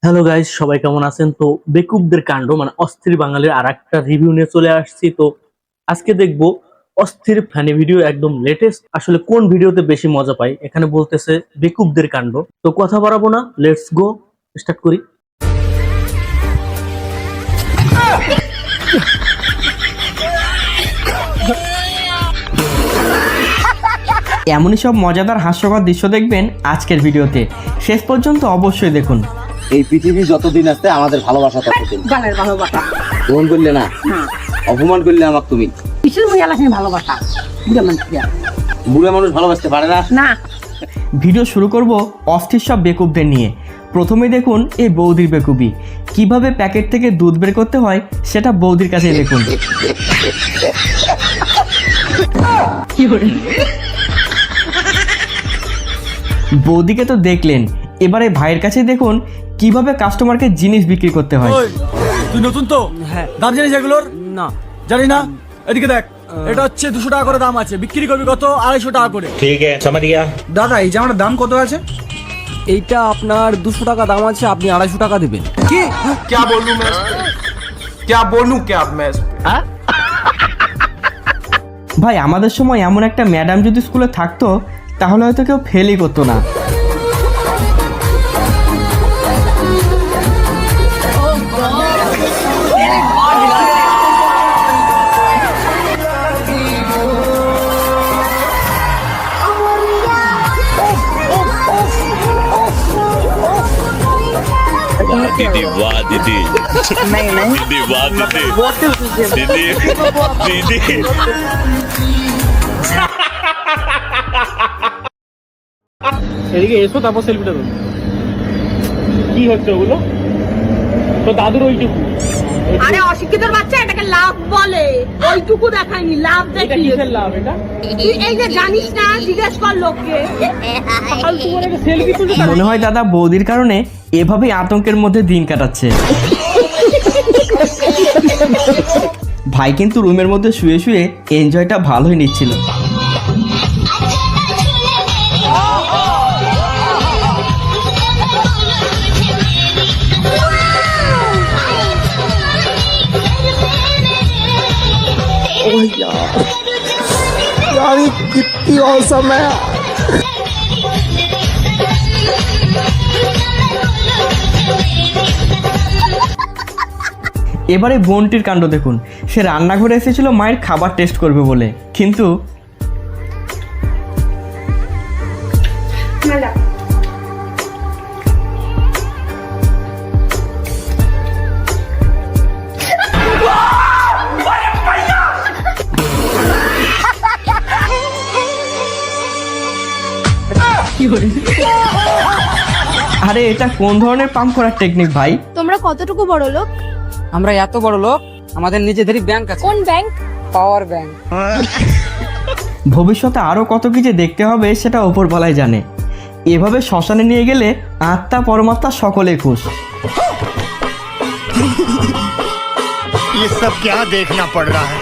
Hello guys, সবাই কেমন আছেন? তো বেকুবদের কাণ্ড মানে অস্থির বাঙালির আর একটা রিভিউ নিয়ে চলে আসছি। তো আজকে দেখবো অস্থির ফানি ভিডিও, একদম লেটেস্ট। আসলে কোন ভিডিওতে বেশি মজা পাই এখানে বলতেছে বেকুবদের কাণ্ড। তো কথা বাড়াবো না, লেটস গো, স্টার্ট করি। এমনই সব মজাদার হাস্যকর দৃশ্য দেখবেন আজকের ভিডিওতে, শেষ পর্যন্ত অবশ্যই দেখুন। এই পৃথিবী যতদিন আছে আমাদের ভালোবাসা ততদিন। গানের ভালোবাসা গ্রহণ করলে না, অপমান করলে আমাকে তুমি। কিসের মেয়ে ভালোবাসা বুড়া মানুষ বুড়া মানুষ ভালোবাসতে পারে না। না। ভিডিও শুরু করব অস্থির সব বেকুবদের নিয়ে। প্রথমে দেখুন এই বৌদির বেকুবি, কিভাবে প্যাকেট থেকে দুধ বের করতে হয় সেটা বৌদির কাছে দেখুন। বৌদিকে তো দেখলেন, এবারে ভাইয়ের কাছে দেখুন কিভাবে কাস্টমারকে জিনিস বিক্রি করতে হয়। তুই নতুন তো? হ্যাঁ। দাম জানিস এগুলোর? না জানি না। এদিকে দেখ, এটা হচ্ছে 200 টাকা করে দাম আছে, বিক্রি করবি কত? 250 টাকা করে। ठीक है समझ गया। দাদা এই জামাটার দাম কত আছে? এইটা আপনার 200 টাকা দাম আছে, আপনি 250 টাকা দেবেন। কি? क्या बोलूं मैं क्या बोलूं क्या मैं ভাই আমাদের সময় এমন একটা ম্যাডাম যদি স্কুলে থাকতো তাহলে হয়তো কেউ ফেলই করতো না। दीदी वाह दीदी, दीदी वाह दीदी, दीदी दीदी। এদিকে এসো, তারপর সেলফিটা দেবো। কি হচ্ছে ওগুলো? তো দাদুর ওইটুকু। আরে অশিক্ষিতর বাচ্চা, এটাকে লাভ বলে। ওইটুকু দেখায়নি, লাভ দেখি। কিসের লাভ এটা? তুই এই যে জানিস না, জিজ্ঞেস কর লোককে। সেলফি তুলতে মনে হয় দাদা বৌদির কারণে এভাবেই আতঙ্কের মধ্যে দিন কাটাচ্ছে। ভাই কিন্তু রুমের মধ্যে শুয়ে শুয়ে এনজয়টা ভালোই নিচ্ছিল। এবারে বোনটির কাণ্ড দেখুন, সে রান্নাঘরে এসেছিল মায়ের খাবার টেস্ট করবে বলে, কিন্তু আরে এটা কোন ধরনের পাম্প করার টেকনিক ভাই? তোমরা কতটুকু বড় লোক? আমরা এত বড় লোক, আমাদের নিজেদেরই ব্যাংক আছে। কোন ব্যাংক? Power bank. ভবিষ্যতে আরো কত কিছু দেখতে হবে সেটা ওপরওয়ালাই জানে। এভাবে শ্মশানে নিয়ে গেলে আত্মা পরমাত্মা সকলে খুশ। ये सब क्या देखना पड़ रहा है?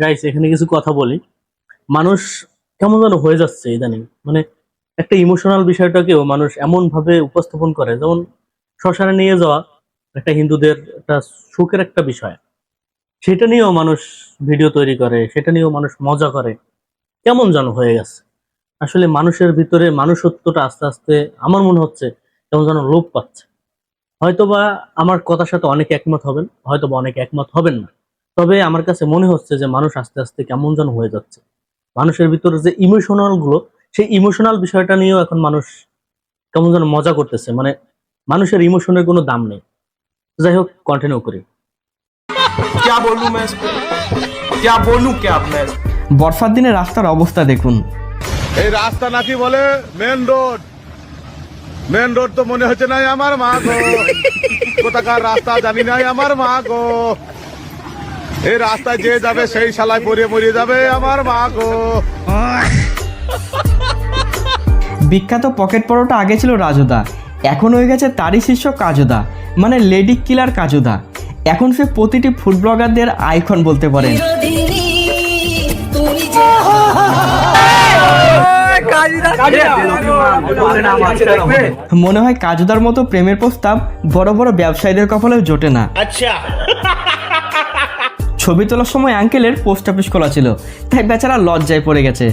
গাইস, এখানে কিছু কথা বলি। মানুষ কেমন যেন হয়ে যাচ্ছে ইদানিং, মানে একটা ইমোশনাল বিষয়টাকেও মানুষ এমন ভাবে উপস্থাপন করে, যেমন শ্মশানে নিয়ে যাওয়া একটা হিন্দুদের একটা সুখের একটা বিষয়, সেটা নিয়েও মানুষ ভিডিও তৈরি করে, সেটা নিয়েও মানুষ মজা করে। কেমন যেন হয়ে গেছে। আসলে মানুষের ভিতরে মানুষত্বটা আস্তে আস্তে আমার মনে হচ্ছে কেমন যেন লোপ পাচ্ছে। হয়তোবা আমার কথার সাথে অনেকে একমত হবেন, হয়তোবা অনেকে একমত হবেন না, তবে আমার কাছে মনে হচ্ছে যে মানুষ আস্তে আস্তে কেমন যেন হয়ে যাচ্ছে। মানুষের ভিতরে যে ইমোশনাল গুলো, সেই ইমোশনাল বিষয়টা নিয়েও এখন মানুষ কেমন যেন মজা করতেছে, মানে মানুষের ইমোশনের কোনো দাম নেই। যাই হোক, কন্টিনিউ করি। क्या बोलूं मैं क्या बोलूं क्या मैं বর্ষার দিনে রাস্তার অবস্থা দেখুন। এই রাস্তা নাকি বলে মেন রোড। মেন রোড তো মনে হচ্ছে নাই আমার মা গো। কোথাকার রাস্তা জানি নাই আমার মা গো। এই রাস্তায় যে যাবে সেই শালায় পরিয়ে মরিয়ে যাবে আমার মা গো। বিখ্যাত পকেট পরোটা আগে ছিল রাজুদা, এখন হয়ে গেছে তারই শিষ্য কাজুদা, মানে লেডি কিলার কাজুদা। এখন সে প্রতিটি ফুড ব্লগারদের আইকন বলতে পারেন। মনে হয় কাজুদার মতো প্রেমের প্রস্তাব বড় বড় ব্যবসায়ীদের কপালেও জোটে না। ছবি তোলার সময় আঙ্কেলের পোস্ট অফিস খোলা ছিল, তাই বেচারা লজ্জায় পড়ে গেছে।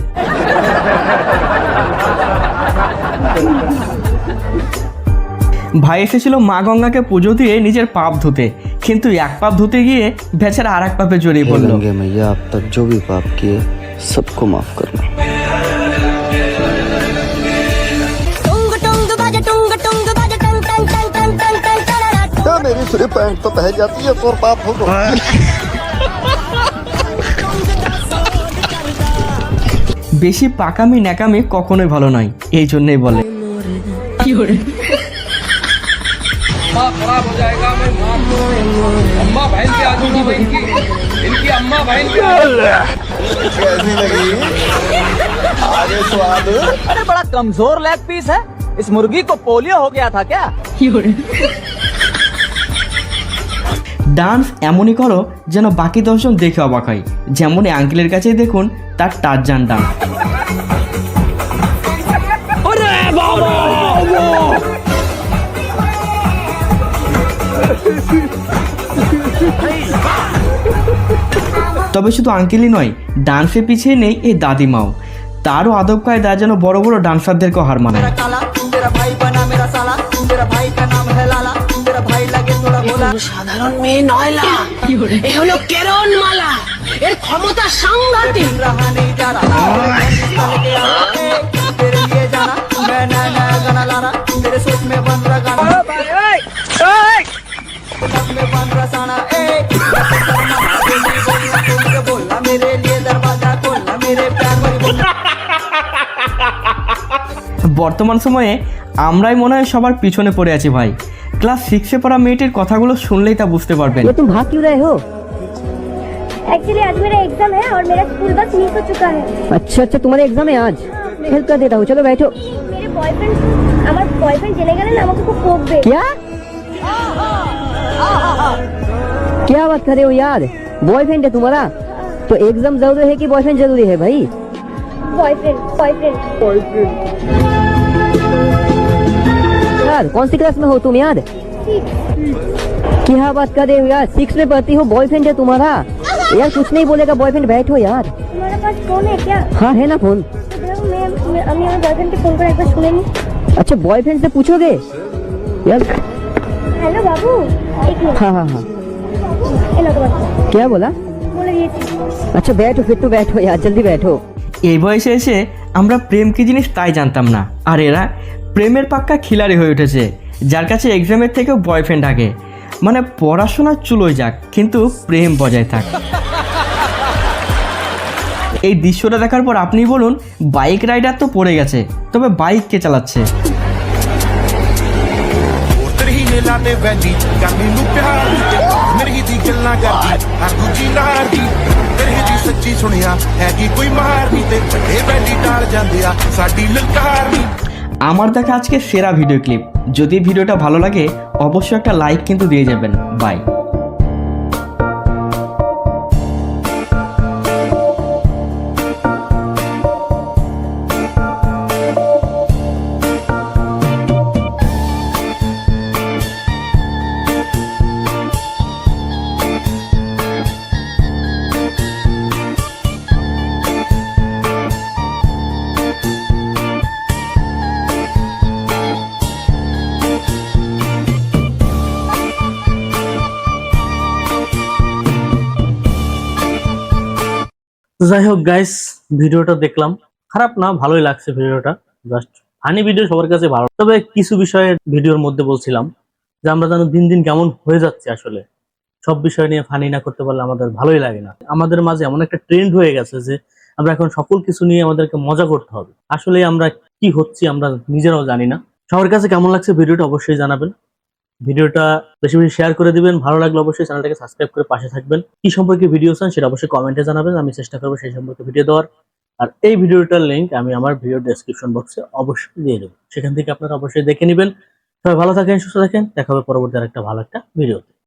ভাই এসেছিল মা গঙ্গাকে পুজো দিয়ে নিজের পাপ ধুতে, কিন্তু এক পাপ ধুতে গিয়ে বেচারা আর এক পাপে জড়িয়ে পড়লো। मैया अब तक जो भी पाप किए सबको माफ करना। मेरी सिर्फ पैंट तो पहन जाती है और बाप हो বেশি পাকামি ন্যাকামি কখনোই ভালো নয়, এই জন্যই বলে। कैसी लगी आगे स्वाद अरे बड़ा कमजोर लेग पीस है, इस मुर्गी को पोलियो हो गया था क्या? ডান্স এমনই করো যেন বাকি 10 জন দেখে অবাক হয়। যেমন এই আঙ্কেলের কাছেই দেখুন তার টারজান ডান্স। তবে শুধু আঙ্কেলই নয়, ডান্সের পিছিয়ে নেই এই দাদিমাও। তারও আদব কায়দা যেন বড় বড় ডান্সারদেরকেও হার মানায়। সাধারণ মেয়ে নয়লা, এ হলো কেরণ মালা, এর ক্ষমতা সাংঘাতিক। বর্তমান সময়ে আমরাই মনে হয় সবার পিছনে পড়ে আছি ভাই। ক্লাস 6-এ পড়া মেয়েটির কথাগুলো শুনলেই তা বুঝতে পারবেন। तुम भाग क्यों रहे हो? एक्चुअली आज मेरा एग्जाम है और मेरा स्कूल बस मिस हो चुका है। अच्छा अच्छा, तुम्हारा एग्जाम है आज? हेल्प कर देता हूँ, चलो बैठो। मेरे बॉयफ्रेंड चले गए ना, আমাকে খুব বকবে। क्या क्या बात कर रहे हो यार? बॉयफ्रेंड है तुम्हारा? तो एग्जाम जरूरी है कि बॉयफ्रेंड जरूरी है भाई? बॉयफ्रेंड यार, कौन सी क्लास में हो तुम यार? क्या बात कर रहे हो यार, 6 में पढ़ती हो, बॉयफ्रेंड है तुम्हारा? यार कुछ नहीं बोलेगा, बॉयफ्रेंड बैठो यार। तुम्हारे पास फोन है क्या? हाँ है ना फोन। আমি আমার বয়ফ্রেন্ডকে ফোন করে একবার শুনে নি। अच्छा बॉयफ्रेंड से पूछोगे यार? हेलो बाबू, एक मिनट। हाँ हाँ हाँ, क्या बोला? बोले ये। अच्छा बैठो, फिर तो बैठो यार, जल्दी बैठो। এই বয়সে এসে আমরা প্রেম কি জিনিস তাই জানতাম না, আর এরা প্রেমের পাক্কা খিলাড়ি হয়ে উঠেছে, যার কাছে এক্সামের থেকেও বয়ফ্রেন্ড আগে। মানে পড়াশোনা চুলোয় যাক, কিন্তু প্রেম বজায় থাক। এই দৃশ্যটা দেখার পর আপনি বলুন, বাইক রাইডার তো পড়ে গেছে, তবে বাইক কে চালাচ্ছে? আমার দেখা আজকে সেরা ভিডিও ক্লিপ। যদি ভিডিওটা ভালো লাগে অবশ্যই একটা লাইক কিন্তু দিয়ে যাবেন। বাই। যাই হোক গাইস, ভিডিওটা দেখলাম, খারাপ না, ভালোই লাগছে ভিডিওটা। জাস্ট ফানি ভিডিও সবার কাছে ভালো। তবে কিছু বিষয়ে ভিডিওর মধ্যে বলছিলাম যে আমরা যেন দিন দিন কেমন হয়ে যাচ্ছে, আসলে সব বিষয় নিয়ে ফানি না করতে পারলে আমাদের ভালোই লাগে না। আমাদের মাঝে এমন একটা ট্রেন্ড হয়ে গেছে যে আমরা এখন সকল কিছু নিয়ে আমাদেরকে মজা করতে হবে। আসলে আমরা কি হচ্ছি আমরা নিজেরাও জানি না। সবার কাছে কেমন লাগছে ভিডিওটা অবশ্যই জানাবেন। ভিডিওটা বেশি বেশি শেয়ার করে দিবেন। ভালো লাগলে অবশ্যই চ্যানেলটাকে সাবস্ক্রাইব করে পাশে থাকবেন। কি সম্পর্কে ভিডিও চান সেটা অবশ্যই কমেন্টে জানাবেন, আমি চেষ্টা করবো সেই সম্পর্কে ভিডিও দেওয়ার। আর এই ভিডিওটার লিংক আমি আমার ভিডিও ডেসক্রিপশন বক্সে অবশ্যই দিয়ে দেবো, সেখান থেকে আপনারা অবশ্যই দেখে নেবেন। সবাই ভালো থাকেন, সুস্থ থাকেন, দেখা হবে পরবর্তী আরেকটা ভালো একটা ভিডিওতে।